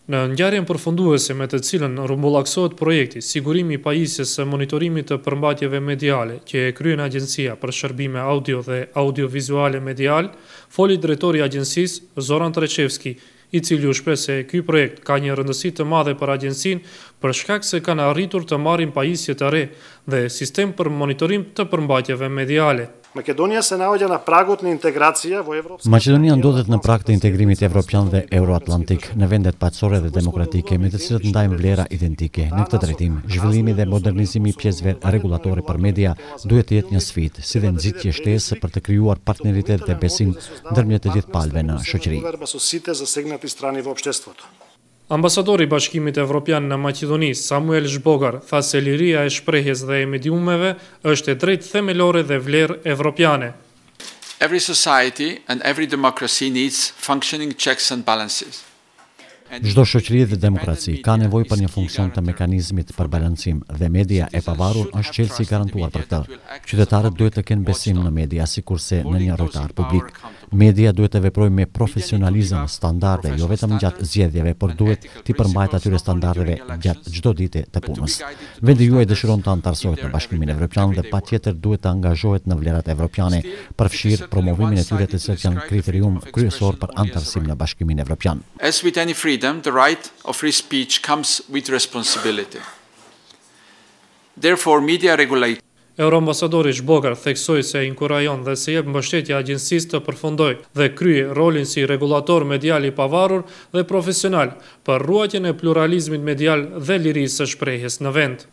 Në ngjarjen përfunduese me të cilën rrumbullaksohet projekti Sigurimi i pajisjes së monitorimit të përmbajtjeve mediale, që e kryen Agjencia për Shërbime Audio dhe Audiovizuale Medial, foli drejtori i agjencisë Zoran Treqevski, i cili u shpreh se ky projekt ka një rëndësi të madhe për agjencinë për shkak se kanë arritur të marrin pajisje të re dhe sistem për monitorim të përmbajtjeve mediale. Maqedonia se naoѓa na pragut në integracia vo evropske. Maqedonia ndodhet në prag të integrimit evropian dhe euroatlantik në vendet paqësorë dhe demokratike me të cilët ndajmë vlera identike. Në këtë drejtim, zhvillimi dhe modernizimi i pjesëve rregullatore për media duhet të jetë një sfidë, si dhe nxitje shtesë për të krijuar partneritet dhe besim ndërmjet të gjithë palëve në shoqëri. Ambasadori i Bashkimit Evropian në Maqedoni, Samuel Zhbogar, tha se liria e shprehjes dhe e mediumeve është e drejtë themelore dhe vlerë evropiane. Every society and every democracy needs functioning checks and balances. Çdo shoqëri dhe demokraci ka nevojë për një funksion të mekanizmit për balancim dhe media e pavarur është çelësi i garantuar për këtë. Qytetarët duhet të kenë besim në media sikurse në një rojtar publik. Media duhet të veprojë me profesionalizëm, standarde, jo vetëm gjatë zgjedhjeve, por duhet t'i përmbajë atyre standardeve gjatë çdo dite të punës. Vendi juaj dëshiron të anëtarësohet në Bashkimin Evropian dhe patjetër duhet të angazhohet në vlerat evropiane, përfshirë promovimin e tyre të cilët janë kriterium kryesor për anëtarësim në Bashkimin Evropian. As with any freedom, the right of free speech comes with responsibility. Therefore, media regulate. Euroambasadori Zhbogar theksoi se inkurajon dhe se jep mbështetje agjencisë të përfundojë dhe kryej rolin si regulator medial i pavarur dhe profesional për ruajtjen e pluralizmit medial dhe lirisë së shprehjes në vend.